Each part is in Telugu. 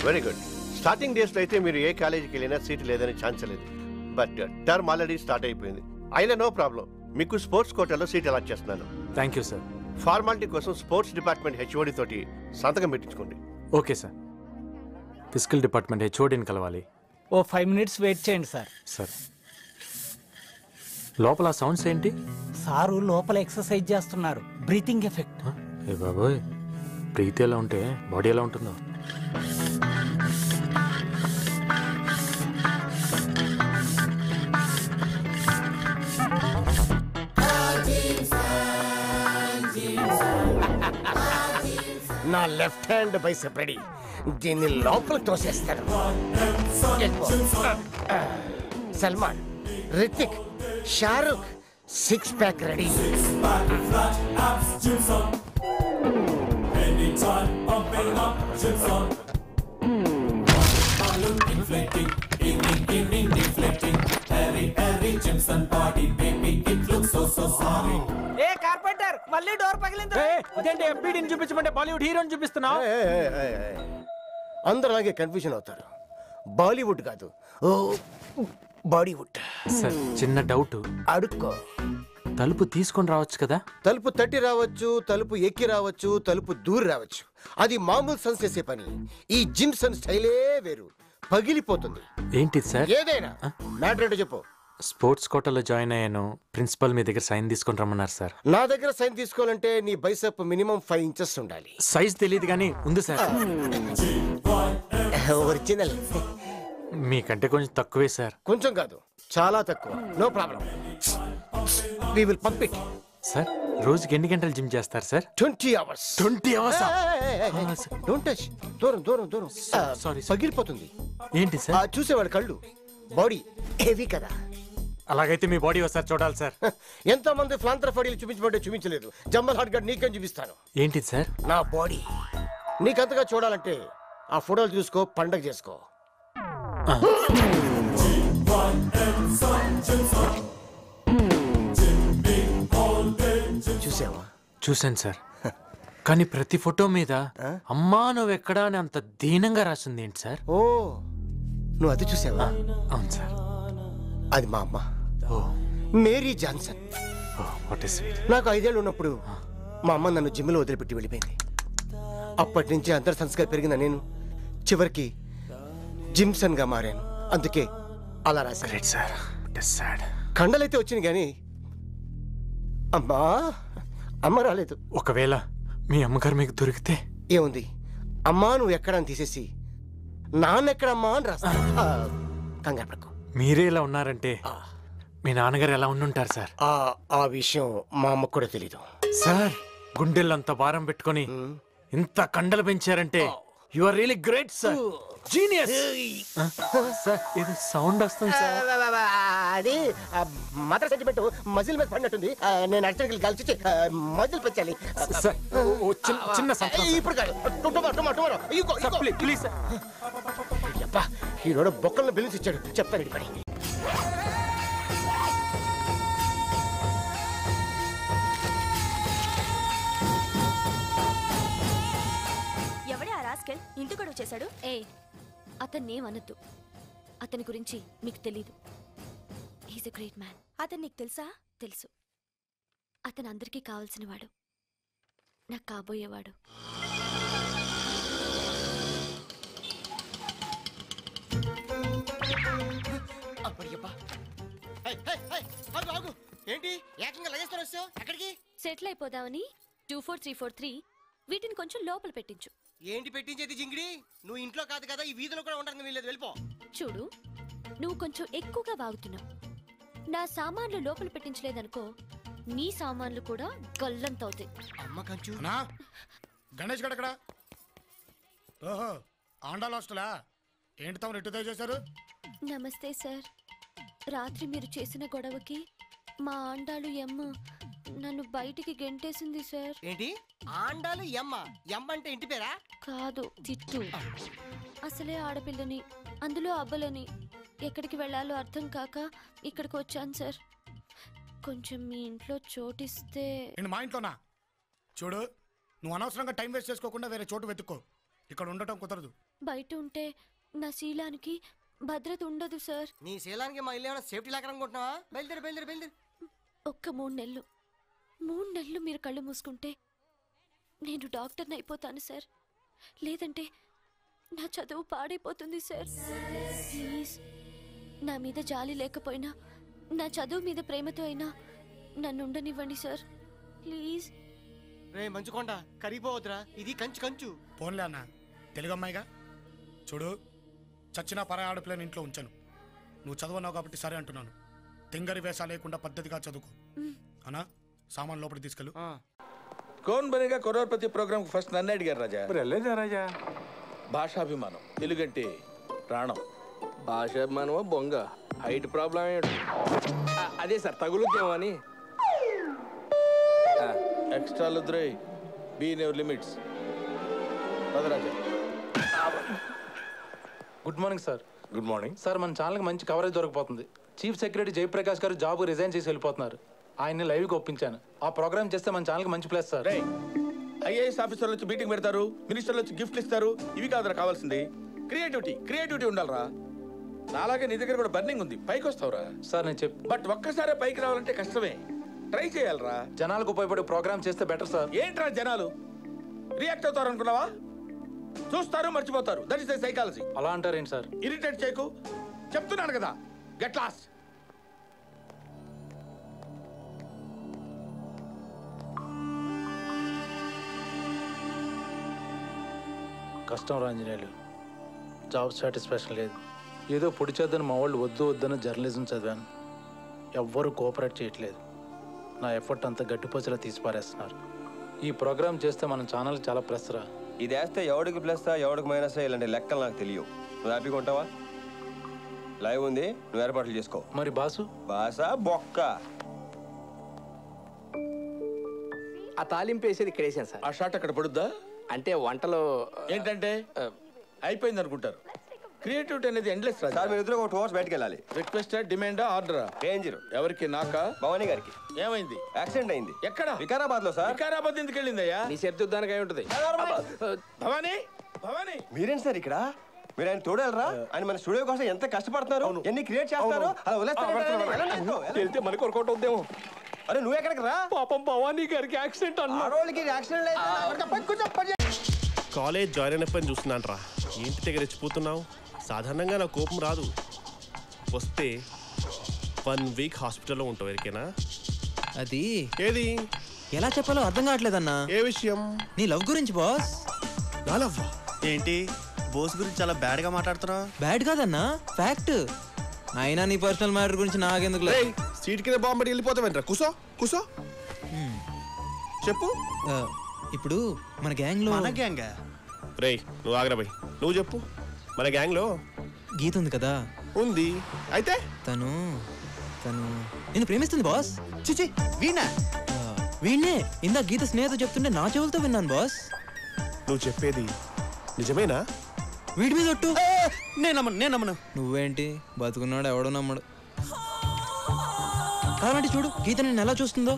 Very good. స్టార్టింగ్ డేస్లో అయితే మీరు ఏ కాలేజీకి వెళ్ళినా సీట్ లేదని ఛాన్స్ లేదు. బట్ టర్మ్ ఆల్రెడీ స్టార్ట్ అయిపోయింది. అయినా నో ప్రాబ్లం, మీకు స్పోర్ట్స్ కోటాలో సీట్ అలాట్ చేస్తున్నాను. Thank you sir. ఫార్మాలిటీ కోసం స్పోర్ట్స్ డిపార్ట్మెంట్ హెచ్ఓడి తోటి సంతకం పెట్టించుకోండి. Okay sir. ఫిజికల్ డిపార్ట్మెంట్ హెచ్ఓడిని కలవాలి. ఓ 5 minutes వెయిట్ చేయండి సార్. సార్ లోపల సౌండ్స్ ఏంటి? సారు లోపల ఎక్సర్సైజ్ చేస్తున్నారు, బ్రీతింగ్ ఎఫెక్ట్. ఏ బాబోయ్, ప్రీతి ఎలా ఉంటే బాడీ ఎలా ఉంటుందో. నా లెఫ్ట్ హ్యాండ్ బైసెప్ రెడీ. దీన్ని లోపల తోసేస్తాను. Salman, Hrithik, Shahrukh 6 pack ready. ఏ కార్పెంటర్, మళ్ళీ డోర్ పగిలింది. ఇదేంటి ఎంపీడీని చూపించమంటే బాలీవుడ్ హీరోని చూపిస్తున్నావు? అందరూ అలాగే కన్ఫ్యూజన్ అవుతారు. బాలీవుడ్ కాదు, ఓ బాడీవుడ్. సార్ చిన్న డౌట్. అడుక్కో. తలుపు తీసుకొని రావచ్చు కదా? తలుపు తట్టి రావచ్చు, తలుపు ఎక్కి రావచ్చు, తలుపు దూరి రావచ్చు. అది మామూలు సన్స్ చేసే పని. ఈ జిమ్ సన్ స్టైలే వేరు, పగిలిపోతుంది. ఏంటిది సార్? ఏదైనా మ్యాటర్ ఏంటో చెప్పు. స్పోర్ట్స్ కోటాలో జాయిన్ అయ్యాను. ప్రిన్సిపల్ మీ దగ్గర సైన్ తీసుకొని రమ్మన్నారు సార్. నా దగ్గర సైన్ తీసుకోవాలంటే నీ బైసెప్ మినిమం 5 inches ఉండాలి. సైజ్ తెలియదు కానీ ఉంది సార్. ఒరిజినల్. మీకంటే కొంచెం తక్కువే సార్. కొంచెం కాదు, చాలా తక్కువ. No problem, we will pump it. Sir రోజుకి ఎన్ని గంటలు జిమ్ చేస్తారు sir? 20 hours. 20 hours? Don't touch. దూరం దూరం దూరం. సారీ. పగిలిపోతుంది. ఏంటి సార్? చూసేవాడు కళ్ళు. బాడీ హెవీ కదా. అలాగైతే మీ బాడీ ఒకసారి చూడాలి సార్. ఎంతో మంది ఫ్లాంతర్ ఫడీలు చూపించమంటే చూపించలేదు. జమ్మల్ హాట్ గడ్ నీకేం చూపిస్తాను. ఏంటిది సార్? నా బాడీ. నీకంతగా చూడాలంటే ఆ ఫోటోలు చూసుకో, పండగ చేసుకో. చూసావా? చూశాను సార్. కానీ ప్రతి ఫోటో మీద అమ్మా నువ్వెక్కడా అని అంత దీనంగా రాసింది ఏంటి సార్? ఓ, నువ్వు అది చూసావా? అవును సార్. అది మా అమ్మ, మేరీ జాన్సన్. నాకు 5 ఏళ్ళు ఉన్నప్పుడు మా అమ్మ నన్ను జిమ్లో వదిలిపెట్టి వెళ్ళిపోయింది. అప్పటి నుంచి అంతర్ సంస్కారం పెరిగిన నేను చివరికి జిమ్సన్ గా మారాను. అందుకే అలా రాశాను. కండలైతే వచ్చింది కానీ అమ్మ రాలేదు. ఒకవేళ మీ అమ్మగారు మీకు దొరికితే? ఏముంది, అమ్మా నువ్వు ఎక్కడ అని తీసేసి నాన్నెక్కడమ్మా అని రాస్తా. కంగారు పడకు. మీరే ఇలా ఉన్నారంటే మీ నాన్నగారు ఎలా ఉండుంటారు సార్? ఆ విషయం మా అమ్మకు కూడా తెలీదు సార్. గుండెల్లంత భారం పెట్టుకొని ఇంత కండలు పెంచారంటే you are really great sir. Genius. Sir ఇది సౌండ్ వస్తుంది సార్. అది మదర్ సెంటిమెంట్ మజిల్ మీద పడినట్టుంది. నేను అర్జెంట్ కలిసి మజిల్ పెంచాలి. చిన్న ఇప్పుడు కాదు, ప్లీజ్. ఈరోడు బొక్కలను బిల్స్ ఇచ్చాడు, చెప్తాను ఇది పని. ఎవడే ఆ రాస్కెల్ ఇంటి గొడవ చేశాడు? అతన్నేమనద్దు. అతని గురించి మీకు తెలీదు. He's a great man. అతను నీకు తెలుసా? తెలుసు. అతను అందరికీ కావాల్సిన వాడు, నాకు కాబోయేవాడు. ఏంటి ఏకంగా లగేజ్తో వచ్చావు? ఎక్కడికి? సెటిల్ అయిపోదామని 24343 వీటిని కొంచెం లోపల పెట్టించు. ఏంటి పెట్టించేది జింగిడి? నువ్వు ఇంట్లో కాదు కదా, ఈ వీధిలో కూడా ఉండడానికి వీల్లేదు, వెళ్ళిపో. చూడు, నువ్వు కొంచెం ఎక్కువగా వాగుతున్నావు. నా సామాన్లు లోపల పెట్టించలేదనుకో, నీ సామాన్లు కూడా గల్లంతవుతాయి. అమ్మ కంచు. గణేష్ గడకడా? ఓహో, ఆండాల్ హాస్టలా? ఏంటి తమరు ఎట్టుదో చేశారు? నమస్తే సార్. రాత్రి మీరు చేసిన గొడవకి మా ఆండాలు ఎమ్మ నన్ను బయటికి గెంటేసింది సార్. ఏంటి ఆండాలు ఎమ్మ? ఎమ్మ అంటే ఇంటి పేరా? కాదు, తిట్టు. అసలే ఆడపిల్లని, అందులో అబ్బలని, ఎక్కడికి వెళ్ళాలో అర్థం కాక ఇక్కడికి వచ్చాను సార్. కొంచెం మీ ఇంట్లో చోటిస్తే. నేను మా ఇంట్లోనా? చూడు, నువ్వు అనవసరంగా టైం వేస్ట్ చేసుకోకుండా వేరే చోటు వెతుక్కో. ఇక్కడ ఉండటం కుదరదు. బయట ఉంటే నా శీలానికి భద్రత ఉండదు సార్. నీ శీలానికి మా ఇల్లు ఏమైనా సేఫ్టీ లాగా అనుకుంటున్నావా? బయలుదేరి బయలుదేరి బయలుదేరి. ఒక్క 3 నెలలు మీరు కళ్ళు మూసుకుంటే నేను డాక్టర్ని అయిపోతాను సార్. లేదంటే నా చదువు పాడైపోతుంది సార్. ప్లీజ్ నా మీద జాలి లేకపోయినా నా చదువు మీద ప్రేమతో అయినా నన్ను ఉండనివ్వండి సార్. ప్లీజ్. రే మంచుకొండ కరిగిపోవద్దురా, ఇది కంచు కంచు. పోన్లే అన్న, తెలుగు అమ్మాయిగా. చూడు, చచ్చిన పరాయి ఆడపిల్లని ఇంట్లో ఉంచాను. నువ్వు చదువున్నావు కాబట్టి సరే అంటున్నాను. తింగరి వేషాలు లేకుండా పద్ధతిగా చదువుకో. అన్నా సామాన్ లోపలికి తీసుకెళ్ళు. కౌన్ బనేగా కరోడ్పతి ప్రోగ్రామ్ ఫస్ట్ నన్ను అడిగారు రాజా. వెళ్ళేదా రాజా? భాషాభిమానం, తెలుగంటే ప్రాణం. భాషాభిమానమా బొంగ? హైట్ ప్రాబ్లం ఏంటి? అదే సార్ తగులుద్దేమో అని. ఎక్స్ట్రా లుద్రై be in your limits. Raja. Good morning sir. Good morning sir, మన ఛానల్కి మంచి కవరేజ్ దొరకపోతుంది. చీఫ్ సెక్రటరీ జయప్రకాష్ గారు జాబ్ రిజైన్ చేసి వెళ్ళిపోతున్నారు. ఆయన్ని లైవ్కి ఒప్పించాను. ఆ ప్రోగ్రామ్ చేస్తే మన ఛానల్కి మంచి ప్లేస్ సార్. ఐఏఎస్ ఆఫీసర్లు వచ్చి మీటింగ్ పెడతారు, మినిస్టర్లు వచ్చి గిఫ్ట్లు ఇస్తారు. ఇవి కాదురా కావాల్సింది. క్రియేటివిటీ ఉండాలరా. నాలాగే నీ దగ్గర కూడా బర్నింగ్ ఉంది, పైకి వస్తావురా. సార్ నేను బట్ ఒక్కసారే పైకి రావాలంటే కష్టమే. ట్రై చేయాలరా. జనాలకు ఉపయోగపడే ప్రోగ్రామ్ చేస్తే బెటర్ సార్. ఏంట్రా జనాలు రియాక్ట్ అవుతారు అనుకున్నావా? చూస్తారు, మర్చిపోతారు. That is the psychology. అలా అంటారేంటి సార్? ఇరిటేట్ చేయకు, చెప్తున్నాను కదా. Get lost. కష్టం రాంజనేయులు, జాబ్ సాటిస్ఫాక్షన్ లేదు. ఏదో పొడి చేద్దని మా వాళ్ళు వద్దని జర్నలిజం చదివాను. ఎవ్వరూ కోఆపరేట్ చేయట్లేదు. నా ఎఫర్ట్ అంతా గట్టిపోచేలా తీసి పారేస్తున్నారు. ఈ ప్రోగ్రామ్ చేస్తే మన ఛానల్ చాలా ప్లస్ రా. ఇది వేస్తే ఎవడికి ప్లస్తా ఎవడికి మైనస్ ఇలాంటి లెక్కలు నాకు తెలియవు. నువ్వు హ్యాపీగా ఉంటావా? లైవ్ ఉంది, నువ్వు ఏర్పాట్లు చేసుకో. మరి బాసు? బాసా బొక్క. ఆ తాలింపు వేసేది ఇక్కడ వేసాను సార్. ఆ షాట్ అక్కడ పడుద్దా? అంటే వంటలో ఏంటంటే అయిపోయింది అనుకుంటారు. క్రియేటివిటీ అనేది ఎండ్లెస్ రాజా. సార్ మీరు ఇద్దరు ఒక 2 hours బయటకు వెళ్ళాలి. రిక్వెస్ట్, డిమాండా, ఆర్డరా? రేంజర్. ఎవరికి? నాకా? భవానీ గారికి. ఏమైంది? యాక్సిడెంట్ అయింది. ఎక్కడ? వికారాబాద్ లో సార్. వికారాబాద్ ఎందుకు వెళ్ళిందయ్యా? నీ శబ్దానికి అయి ఉంటుంది. భవానీ, భవానీ. మీరేంటి సార్ ఇక్కడ? మీరు ఆయన తోడేలరా? ఆయన మన స్టూడియో కోసం ఎంత కష్టపడుతున్నారు, ఎన్ని క్రియేట్ చేస్తారు. అలా వదిలేస్తారు. వెళ్తే మనకు వర్కౌట్ అవుద్దేమో. అరే నువ్వు ఎక్కడికి రా? పాపం భవానీ గారికి యాక్సిడెంట్ అన్న. కాలేజ్ జాయిన్ అయినప్పని చూస్తున్నాను రా. ఏంటి దగ్గర రెచ్చిపోతున్నావు? సాధారణంగా నా కోపం రాదు. వస్తే 1 week హాస్పిటల్లో ఉంటావు. ఎరికేనా? అది ఏది ఎలా చెప్పాలో అర్థం కావట్లేదన్నా. ఏ విషయం? నీ లవ్ గురించి బాస్. నా లవ్ ఏంటి? బోస్ గురించి చాలా బ్యాడ్ గా మాట్లాడుతున్నావు. బ్యాడ్ కాదన్నా, ఫ్యాక్ట్. అయినా నీ పర్సనల్ మ్యాటర్ గురించి నాకెందుకు? సీట్ కింద బాంబడి వెళ్ళిపోతావేంట్రా? కూసో కూసో, చెప్పు. ఇప్పుడు మన గ్యాంగ్ లో రేయ్ నువ్వు ఆగ్రా బై. నువ్వు చెప్పు. మన గ్యాంగ్ లో గీత ఉంది కదా? ఉంది. అయితే తను నిన్ను ప్రేమిస్తుంది బాస్. చిచి వీణా? వీణ్ణే ఇందా గీత స్నేహితుడు చెప్తుంటే నా చెవులతో విన్నాను బాస్. నువ్వు చెప్పేది నిజమేనా? వీడి మీద ఒట్టు. నేను నమ్మను. నువ్వేంటి బతుకున్నాడు ఎవడో నమ్మడు. కావాలంటే చూడు గీత నిన్ను ఎలా చూస్తుందో.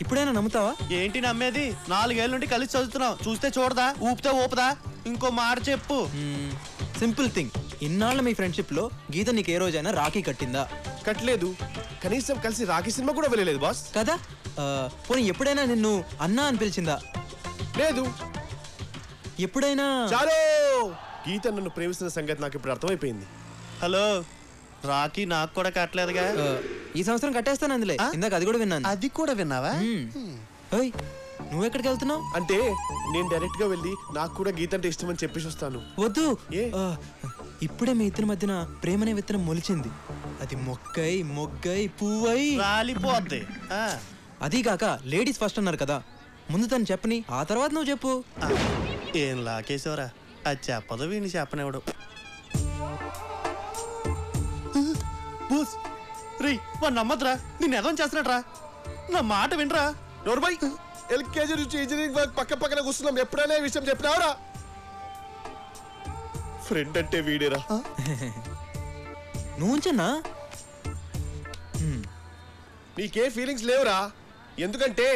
ఇప్పుడైనా నమ్ముతావా? ఏంటి నమ్మేది? 4 ఏళ్ళ నుండి కలిసి చదువుతున్నావు. చూస్తే చూడదా, ఊపితే ఊపదా? ఇంకో మాట చెప్పు. Simple thing. ఇన్నాళ్ళ మీ ఫ్రెండ్షిప్ లో గీత నీకు ఏ రోజైనా రాఖీ కట్టిందా? కట్టలేదు. కనీసం కలిసి రాఖీ సినిమా కూడా వెళ్ళలేదు బాస్. కదా? పోనీ ఎప్పుడైనా నిన్ను అన్నా అని పిలిచిందా? లేదు. ఎప్పుడైనా? చాలు. గీత నన్ను ప్రేమిస్తున్న సంగతి నాకు ఇప్పుడు అర్థమైపోయింది. హలో, రాఖీ నాకు కూడా కట్టలేదుగా. ఈ సంవత్సరం కట్టేస్తాను అందులో. ఇందాక అది కూడా విన్నాను. అది కూడా విన్నావా? నువ్వెక్కడికి వెళ్తున్నావు? అంటే నేను డైరెక్ట్ గా వెళ్ళి నాకు కూడా గీత అంటే ఇష్టం అని చెప్పేసి వస్తాను. వద్దు. ఇప్పుడే మీ ఇద్దరి మధ్యన ప్రేమనే విత్తనం మొలిచింది. అది మొగ్గై పువ్వై రాలిపోద్ది. అదీగాక లేడీస్ ఫస్ట్ అన్నారు కదా, ముందు తను చెప్పని ఆ తర్వాత నువ్వు చెప్పు. ఏం లాకేశవరా? అది చెప్పదు, వీడిని చెప్పనివాడు. రీ వాడు నమ్మద్రా, నేను ఎదం చేస్తున్నట్రా. నా మాట వినరా? నోర్బై, ఎల్కేజీ నుంచి ఇంజనీరింగ్ వర్క్ పక్కన కూర్చున్నాం. ఎప్పుడైనా ఈ విషయం చెప్పినావరా? ఫ్రెండ్ అంటే వీడేరా. నువ్వు ఉంచన్నా. నీకే ఫీలింగ్స్ లేవురా, ఎందుకంటే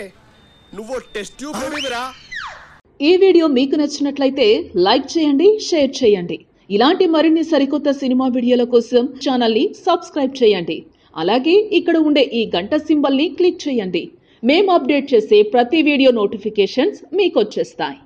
నువ్వు టెస్ట్ ట్యూబ్ బేబీరా. ఈ వీడియో మీకు నచ్చినట్లయితే లైక్ చేయండి, షేర్ చేయండి. ఇలాంటి మరిన్ని సరికొత్త సినిమా వీడియోల కోసం ఛానల్ని సబ్స్క్రైబ్ చేయండి. అలాగే ఇక్కడ ఉండే ఈ గంట సింబల్ని క్లిక్ చేయండి. మేము అప్డేట్ చేసే ప్రతి వీడియో నోటిఫికేషన్స్ మీకు వచ్చేస్తాయి.